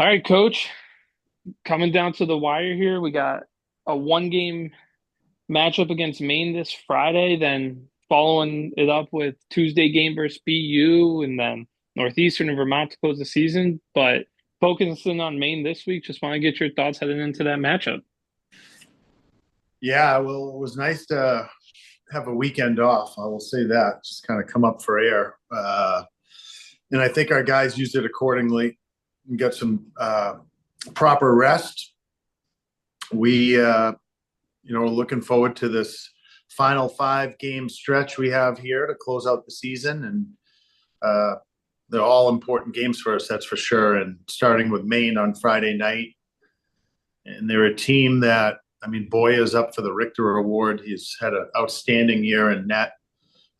All right, coach, coming down to the wire here. We got a one game matchup against Maine this Friday, then following it up with Tuesday game versus BU, and then Northeastern and Vermont to close the season. But focusing on Maine this week, just want to get your thoughts heading into that matchup. Yeah, well, it was nice to have a weekend off. I will say that. Just kind of come up for air. And I think our guys used it accordingly and got some proper rest. We're looking forward to this final 5 game stretch we have here to close out the season. And they're all important games for us, that's for sure. And starting with Maine on Friday night. And they're a team that, I mean, Boya's up for the Richter Award. He's had an outstanding year in net.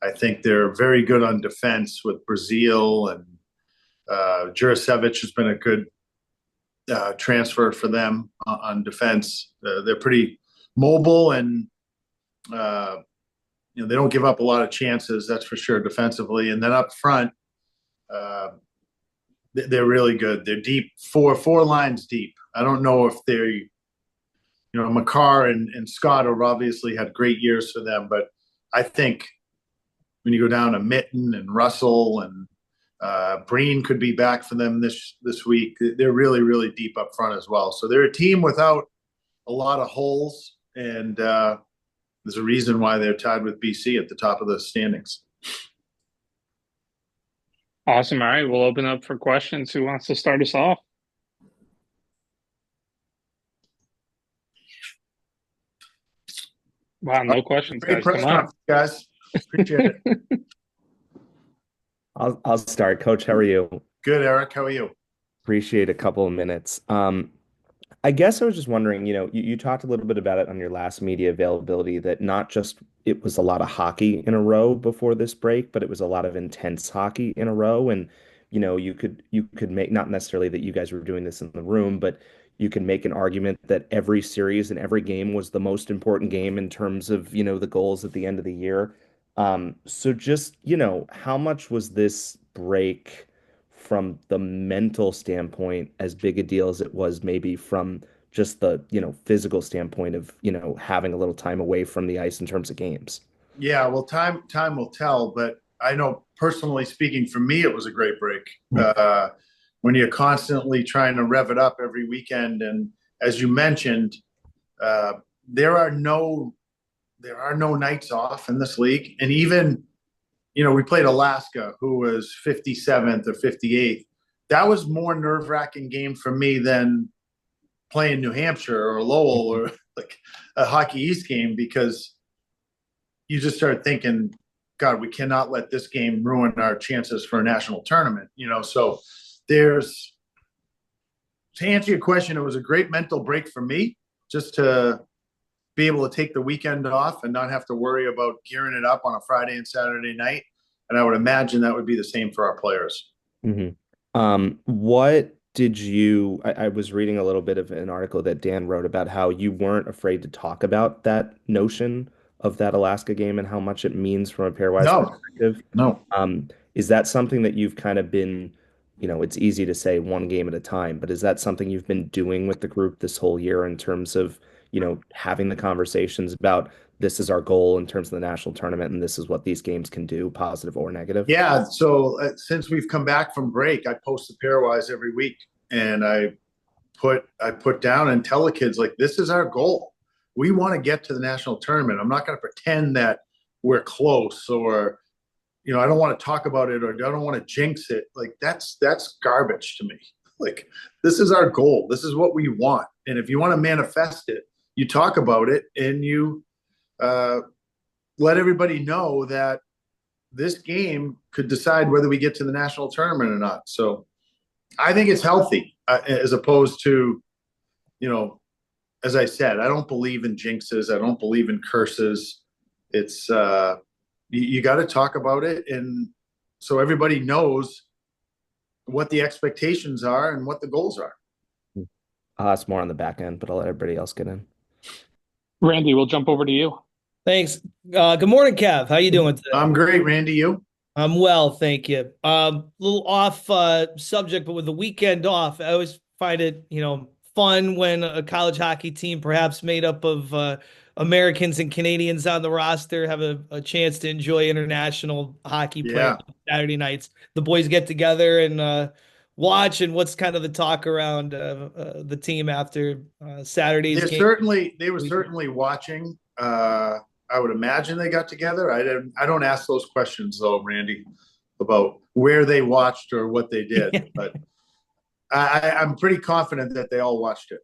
I think they're very good on defense with Brazil, and Jurasevich has been a good transfer for them on defense. They're pretty mobile, and they don't give up a lot of chances, that's for sure, defensively. And then up front, they're really good. They're deep, four lines deep. I don't know if Makar and Scott have obviously had great years for them, but I think when you go down to Mitten and Russell and Breen could be back for them this week. They're really, really deep up front as well. So they're a team without a lot of holes, and there's a reason why they're tied with BC at the top of the standings. Awesome. All right, we'll open up for questions. Who wants to start us off? Wow, no questions, Great guys. press Come on. conference, guys. Appreciate it. I'll start. Coach, how are you? Good, Eric. How are you? Appreciate a couple of minutes. I guess I was just wondering, you talked a little bit about it on your last media availability that not just it was a lot of hockey in a row before this break, but it was a lot of intense hockey in a row. And, you could make, not necessarily that you guys were doing this in the room, but you can make an argument that every series and every game was the most important game in terms of, the goals at the end of the year. So just, how much was this break from the mental standpoint as big a deal as it was maybe from just the, physical standpoint of, having a little time away from the ice in terms of games? Yeah, well, time will tell, but I know personally speaking, for me, it was a great break. When you're constantly trying to rev it up every weekend, and as you mentioned, uh, there are no nights off in this league, and even we played Alaska, who was 57th or 58th. That was more nerve-wracking game for me than playing New Hampshire or Lowell or like a Hockey East game, because you just start thinking, God, we cannot let this game ruin our chances for a national tournament. So there's, to answer your question, it was a great mental break for me just to be able to take the weekend off and not have to worry about gearing it up on a Friday and Saturday night. And I would imagine that would be the same for our players. What did I was reading a little bit of an article that Dan wrote about how you weren't afraid to talk about that notion of that Alaska game and how much it means from a pairwise No, perspective. no. Is that something that you've kind of been, it's easy to say one game at a time, but is that something you've been doing with the group this whole year in terms of, having the conversations about this is our goal in terms of the national tournament and this is what these games can do, positive or negative? Yeah. So since we've come back from break, I post the pairwise every week, and I put down and tell the kids, like, this is our goal. We want to get to the national tournament. I'm not going to pretend that we're close, or I don't want to talk about it, or I don't want to jinx it. Like, that's garbage to me. Like, this is our goal. This is what we want. And if you want to manifest it, you talk about it, and you let everybody know that this game could decide whether we get to the national tournament or not. So I think it's healthy, as opposed to, as I said, I don't believe in jinxes. I don't believe in curses. It's you got to talk about it, and so everybody knows what the expectations are and what the goals are. I'll ask more on the back end, but I'll let everybody else get in. Randy, we'll jump over to you. Thanks. Good morning, Kev. How you doing today? I'm great, Randy. You? I'm well, thank you. Little off subject, but with the weekend off, I was find it, fun when a college hockey team, perhaps made up of Americans and Canadians on the roster, have a chance to enjoy international hockey playing Yeah. Saturday nights. The boys get together and watch. And what's kind of the talk around the team after Saturday's game? They were certainly watching. I would imagine they got together. I don't ask those questions though, Randy, about where they watched or what they did, but I'm pretty confident that they all watched it.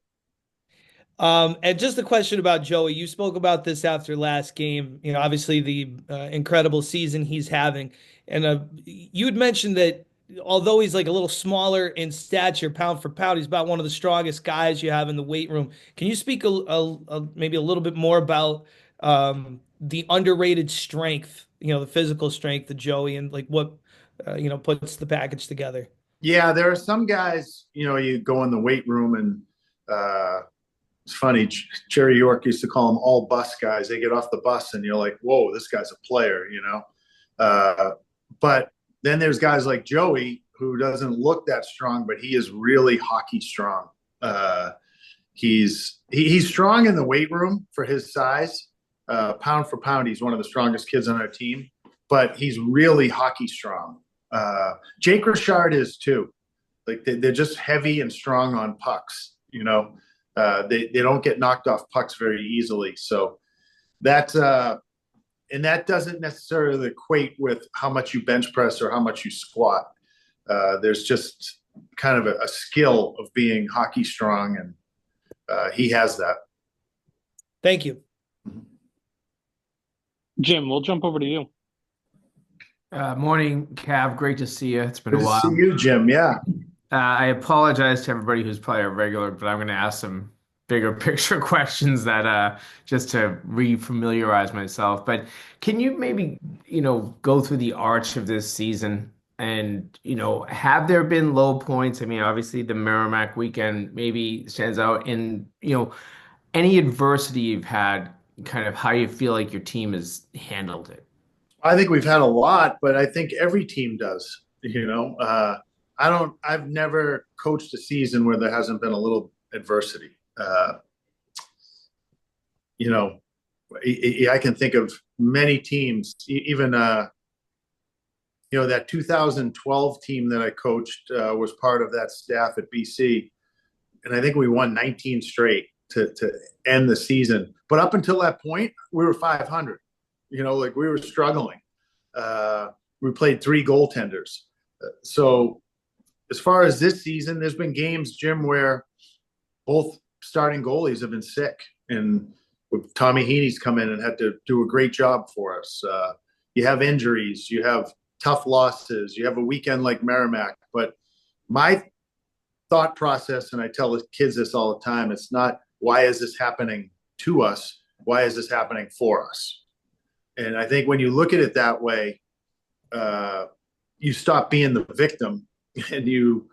And just a question about Joey. You spoke about this after last game. Obviously the incredible season he's having, and you had mentioned that although he's like a little smaller in stature, pound for pound, he's about one of the strongest guys you have in the weight room. Can you speak maybe a little bit more about the underrated strength, the physical strength of Joey, and like what puts the package together? Yeah, there are some guys. You go in the weight room and. It's funny. Jerry York used to call them all bus guys. They get off the bus and you're like, whoa, this guy's a player, But then there's guys like Joey who doesn't look that strong, but he is really hockey strong. He's strong in the weight room for his size. Pound for pound, he's one of the strongest kids on our team, but he's really hockey strong. Jake Richard is too. Like they're just heavy and strong on pucks. They don't get knocked off pucks very easily. So that's and that doesn't necessarily equate with how much you bench press or how much you squat. There's just kind of a skill of being hockey strong, and he has that. Thank you. Jim, we'll jump over to you. Morning, Cav. Great to see you. It's been Good a while. to see you, Jim. Yeah. I apologize to everybody who's probably a regular, but I'm going to ask some bigger picture questions that just to re-familiarize myself. But can you maybe, go through the arch of this season and, have there been low points? I mean, obviously the Merrimack weekend maybe stands out in, any adversity you've had, kind of how you feel like your team has handled it. I think we've had a lot, but I think every team does. I've never coached a season where there hasn't been a little adversity. I can think of many teams, even that 2012 team that I coached was part of that staff at BC, and I think we won 19 straight to end the season. But up until that point, we were 500. We were struggling. We played 3 goaltenders. So as far as this season, there's been games, Jim, where both starting goalies have been sick, and Tommy Heaney's come in and had to do a great job for us. You have injuries, you have tough losses, you have a weekend like Merrimack. But my thought process, and I tell the kids this all the time, it's not why is this happening to us? Why is this happening for us? And I think when you look at it that way, you stop being the victim and you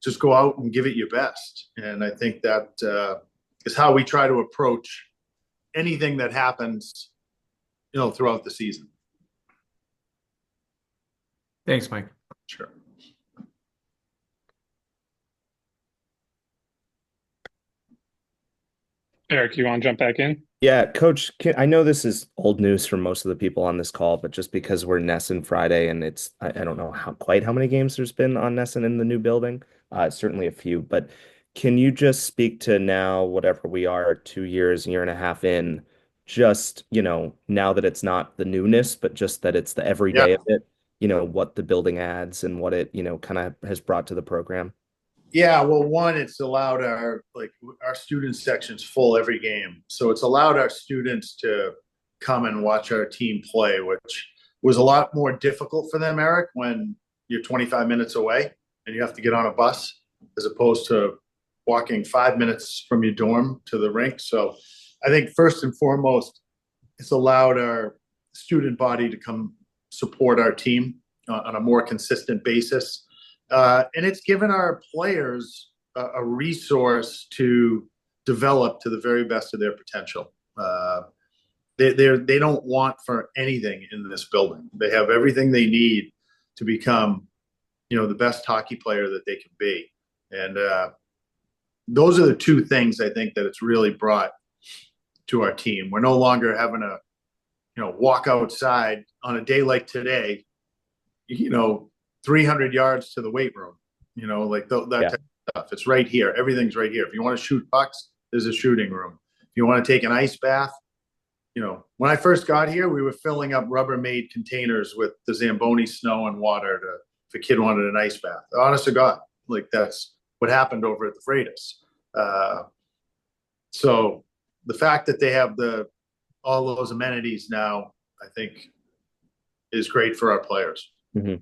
just go out and give it your best. And I think that is how we try to approach anything that happens, throughout the season. Thanks, Mike. Sure. Eric, you want to jump back in? Yeah, Coach, I know this is old news for most of the people on this call, but just because we're Nesson Friday and I don't know quite how many games there's been on Nesson in the new building. Certainly a few, but can you just speak to now, whatever we are, 2 years, year and a half in, just, now that it's not the newness, but just that it's the everyday of it, what the building adds and what it, kind of has brought to the program? Yeah, well, one, it's allowed our student section's full every game. So it's allowed our students to come and watch our team play, which was a lot more difficult for them, Eric, when you're 25 minutes away and you have to get on a bus as opposed to walking 5 minutes from your dorm to the rink. So I think first and foremost, it's allowed our student body to come support our team on a more consistent basis. And it's given our players a resource to develop to the very best of their potential. They don't want for anything in this building. They have everything they need to become, the best hockey player that they can be. And those are the two things I think that it's really brought to our team. We're no longer having to, walk outside on a day like today, 300 yards to the weight room, like that Yeah. type of stuff. It's right here. Everything's right here. If you want to shoot pucks, there's a shooting room. If you want to take an ice bath, when I first got here, we were filling up Rubbermaid containers with the Zamboni snow and water if a kid wanted an ice bath. Honest to God, like that's what happened over at the Freitas. So the fact that they have all those amenities now, I think, is great for our players. Mm-hmm.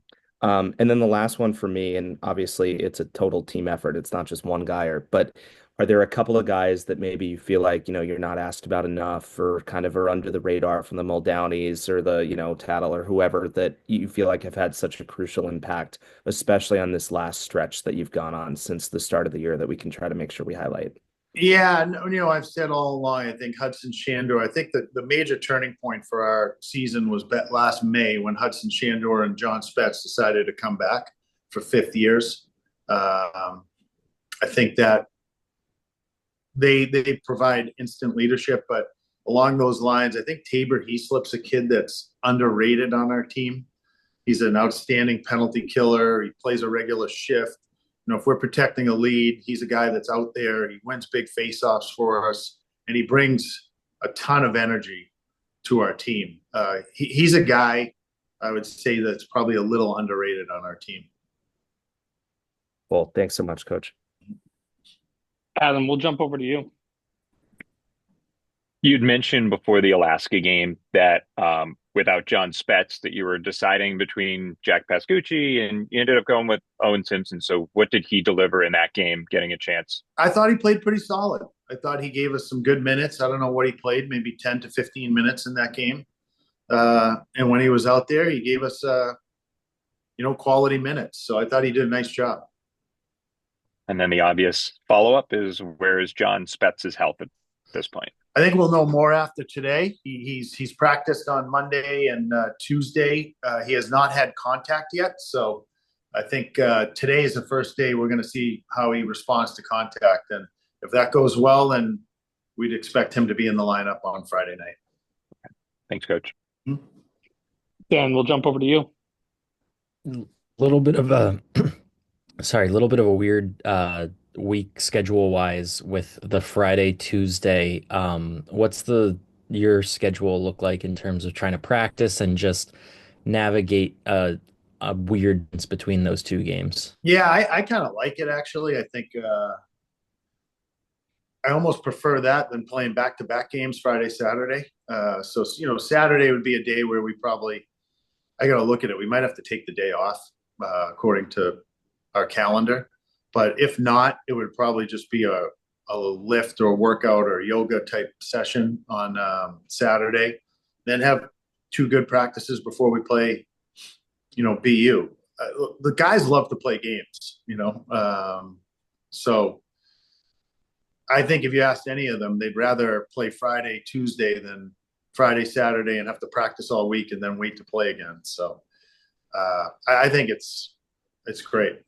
And then the last one for me, and obviously it's a total team effort. It's not just one guy, but are there a couple of guys that maybe you feel like, you're not asked about enough or kind of are under the radar from the Muldownies or the, Tattle or whoever that you feel like have had such a crucial impact, especially on this last stretch that you've gone on since the start of the year that we can try to make sure we highlight? Yeah, I've said all along, I think Hudson Shandor, I think that the major turning point for our season was last May when Hudson Shandor and John Spetz decided to come back for fifth years. I think that they provide instant leadership, but along those lines, I think Tabor Heaslip's a kid that's underrated on our team. He's an outstanding penalty killer. He plays a regular shift. If we're protecting a lead, he's a guy that's out there. He wins big faceoffs for us, and he brings a ton of energy to our team. He's a guy, I would say, that's probably a little underrated on our team. Well, thanks so much, Coach. Adam, we'll jump over to you. You'd mentioned before the Alaska game that without John Spetz that you were deciding between Jack Pascucci and you ended up going with Owen Simpson. So what did he deliver in that game, getting a chance? I thought he played pretty solid. I thought he gave us some good minutes. I don't know what he played, maybe 10 to 15 minutes in that game. And when he was out there, he gave us, quality minutes. So I thought he did a nice job. And then the obvious follow-up is, where is John Spetz's health at this point? I think we'll know more after today. He's practiced on Monday and Tuesday. He has not had contact yet. So I think today is the first day we're going to see how he responds to contact. And if that goes well, then we'd expect him to be in the lineup on Friday night. Okay. Thanks, Coach. Dan, we'll jump over to you. Little bit of a little bit of a weird week schedule wise with the Friday, Tuesday. What's your schedule look like in terms of trying to practice and just navigate a weirdness between those two games? Yeah, I kind of like it, actually. I think I almost prefer that than playing back-to-back games Friday, Saturday. So Saturday would be a day where I got to look at it. We might have to take the day off according to our calendar. But if not, it would probably just be a lift or a workout or yoga type session on Saturday. Then have two good practices before we play, BU. The guys love to play games, so I think if you asked any of them, they'd rather play Friday, Tuesday than Friday, Saturday and have to practice all week and then wait to play again. So I think it's great.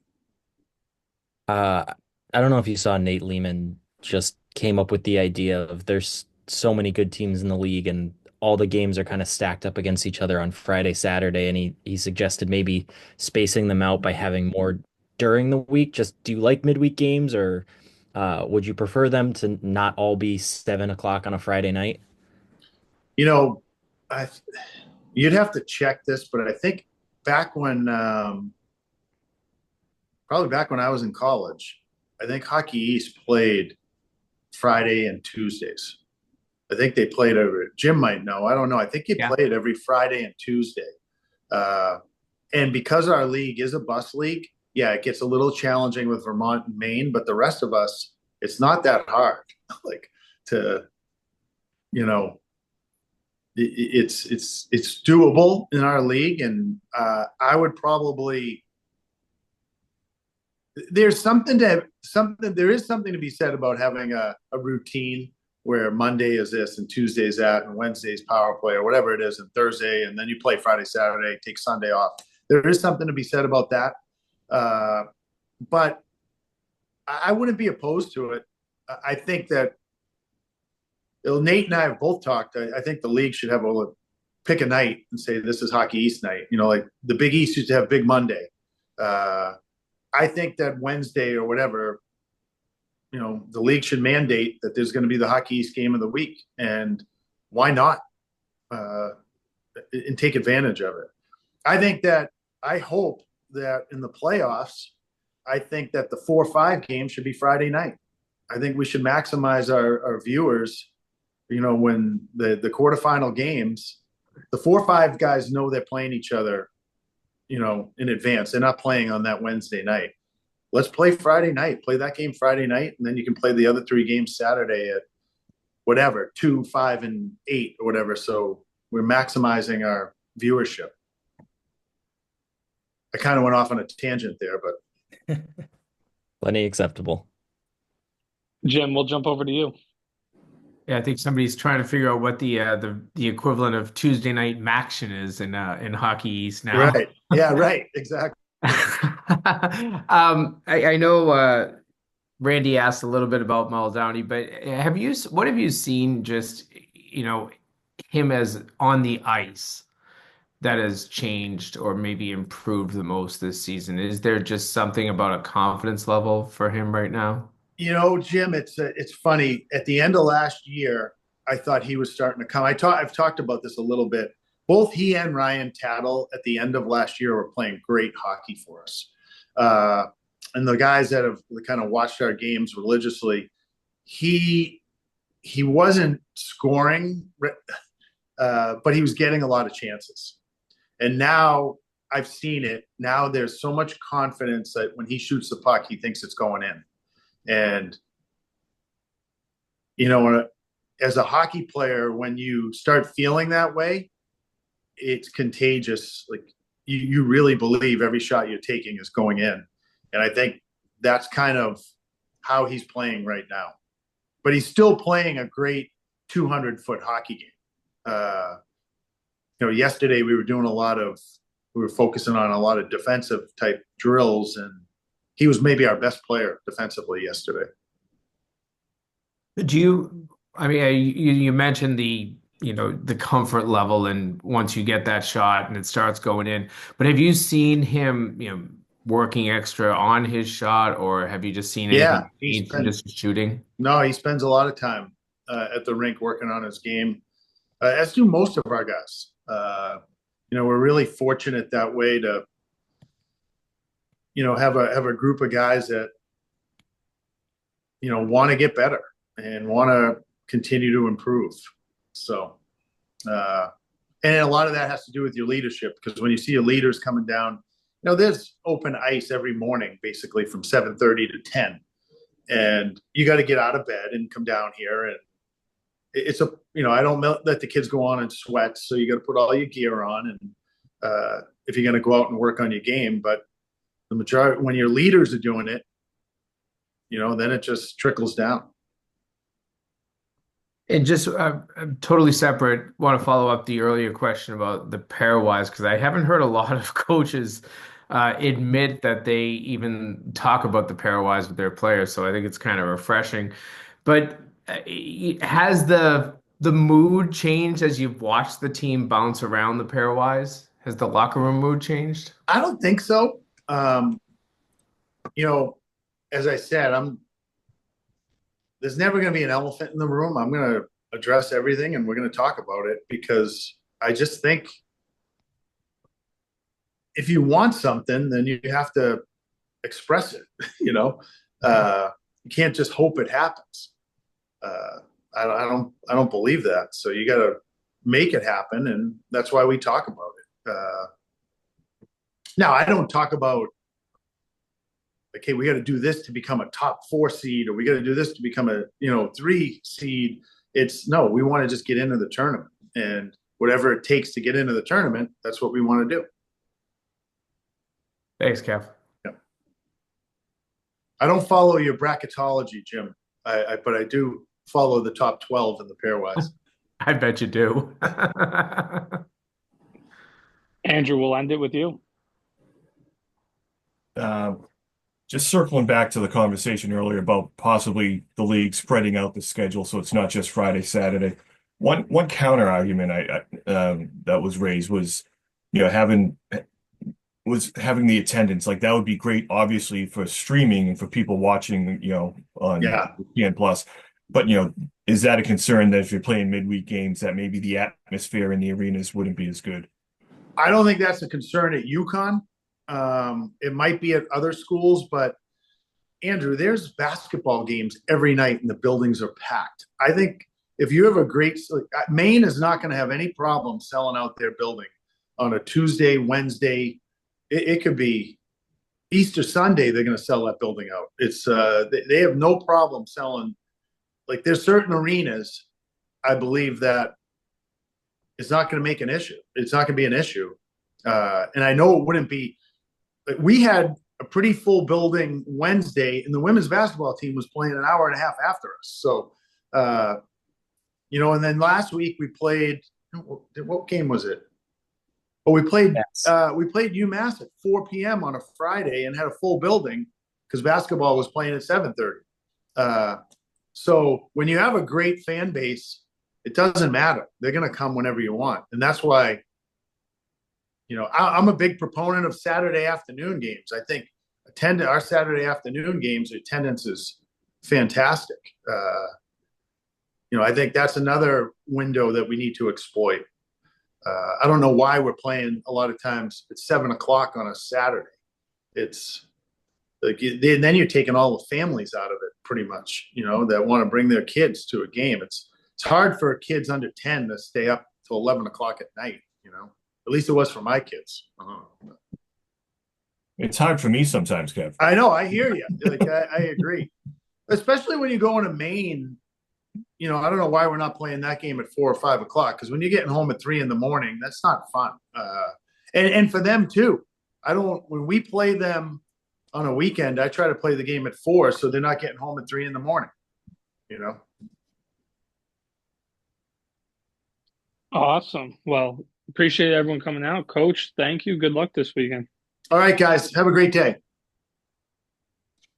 I don't know if you saw Nate Lehman just came up with the idea of there's so many good teams in the league and all the games are kind of stacked up against each other on Friday, Saturday, and he suggested maybe spacing them out by having more during the week. Just do you like midweek games, or would you prefer them to not all be 7 o'clock on a Friday night? You'd have to check this, but I think back when probably back when I was in college, I think Hockey East played Friday and Tuesdays. I think they played Jim might know. I don't know. I think he played every Friday and Tuesday. And because our league is a bus league, it gets a little challenging with Vermont and Maine, but the rest of us, it's not that hard. It's doable in our league. And I would probably, there is something to be said about having a routine where Monday is this and Tuesday is that and Wednesday's power play or whatever it is, and Thursday, and then you play Friday, Saturday, take Sunday off. There is something to be said about that. But I wouldn't be opposed to it. I think that Nate and I have both talked. I think the league should have a pick a night and say this is Hockey East night. Like the Big East used to have Big Monday. I think that Wednesday or whatever, the league should mandate that there's going to be the Hockey East game of the week, and why not? And take advantage of it. I hope that in the playoffs, I think that the 4-5 game should be Friday night. I think we should maximize our viewers. When the quarterfinal games, the 4-5 guys know they're playing each other, in advance. They're not playing on that Wednesday night. Let's play Friday night. Play that game Friday night, and then you can play the other 3 games Saturday at whatever, 2, 5, and 8 or whatever. So we're maximizing our viewership. I kind of went off on a tangent there, but Plenty acceptable. Jim, we'll jump over to you. Yeah, I think somebody's trying to figure out what the equivalent of Tuesday night Maction is in Hockey East now. Right. Yeah, right. Exactly. I know Randy asked a little bit about Muldowney, but what have you seen just, him as on the ice that has changed or maybe improved the most this season? Is there just something about a confidence level for him right now? Jim, it's funny. At the end of last year, I thought he was starting to come. I've talked about this a little bit. Both he and Ryan Tattle at the end of last year were playing great hockey for us. And the guys that have kind of watched our games religiously, he wasn't scoring, but he was getting a lot of chances. And now I've seen it. Now there's so much confidence that when he shoots the puck, he thinks it's going in. And, as a hockey player, when you start feeling that way, it's contagious. Like you really believe every shot you're taking is going in. And I think that's kind of how he's playing right now. But he's still playing a great 200-foot hockey game. Yesterday we were focusing on a lot of defensive type drills, and he was maybe our best player defensively yesterday. You mentioned the comfort level, and once you get that shot and it starts going in, but have you seen him, working extra on his shot, or have you just seen anything change from just shooting? No, he spends a lot of time at the rink working on his game, as do most of our guys. We're really fortunate that way to, have a group of guys that, want to get better and want to continue to improve. So, and a lot of that has to do with your leadership, because when you see your leaders coming down, there's open ice every morning, basically from 7:30 to 10, and you got to get out of bed and come down here. And I don't let the kids go on in sweats, so you got to put all your gear on, and if you're going to go out and work on your game. But the majority, when your leaders are doing it, then it just trickles down. And just totally separate, want to follow up the earlier question about the pairwise, because I haven't heard a lot of coaches admit that they even talk about the pairwise with their players. So I think it's kind of refreshing. But has the mood changed as you've watched the team bounce around the pairwise? Has the locker room mood changed? I don't think so. As I said, there's never going to be an elephant in the room. I'm going to address everything, and we're going to talk about it, because I just think if you want something, then you have to express it. You can't just hope it happens. I don't believe that. So you got to make it happen, and that's why we talk about it. Now, I don't talk about, okay, we got to do this to become a top 4 seed, or we got to do this to become a 3 seed. No, we want to just get into the tournament, and whatever it takes to get into the tournament, that's what we want to do. Thanks, Kev. Yeah. I don't follow your bracketology, Jim, but I do follow the top 12 in the pairwise. I bet you do. Andrew, we'll end it with you. just circling back to the conversation earlier about possibly the league spreading out the schedule so it's not just Friday, Saturday. One counter argument that was raised was, having the attendance. Like that would be great, obviously, for streaming and for people watching, on Yeah. ESPN Plus. But is that a concern that if you're playing midweek games, that maybe the atmosphere in the arenas wouldn't be as good? I don't think that's a concern at UConn. It might be at other schools, but Andrew, there's basketball games every night and the buildings are packed. I think if you have a great, like, Maine is not going to have any problem selling out their building on a Tuesday, Wednesday. It could be Easter Sunday. They're going to sell that building out. It's they have no problem selling. Like there's certain arenas, I believe that it's not going to make an issue. It's not going to be an issue. And I know it wouldn't be. Like, we had a pretty full building Wednesday, and the women's basketball team was playing an hour and a half after us. So, and then last week we played. What game was it? Oh, we played UMass at 4 p.m. on a Friday and had a full building because basketball was playing at 7:30. So when you have a great fan base, it doesn't matter. They're going to come whenever you want, and that's why. I'm a big proponent of Saturday afternoon games. I think our Saturday afternoon games, attendance is fantastic. I think that's another window that we need to exploit. I don't know why we're playing a lot of times at 7 o'clock on a Saturday. It's like then you're taking all the families out of it, pretty much. That want to bring their kids to a game. It's hard for kids under 10 to stay up till 11 o'clock at night. At least it was for my kids. It's hard for me sometimes, Kev. I know. I hear you. Like I agree, especially when you go into Maine. I don't know why we're not playing that game at 4 or 5 o'clock. Because when you're getting home at 3 in the morning, that's not fun. And for them too. When we play them on a weekend, I try to play the game at 4, so they're not getting home at 3 in the morning. Awesome. Well, appreciate everyone coming out. Coach, thank you. Good luck this weekend. All right, guys. Have a great day.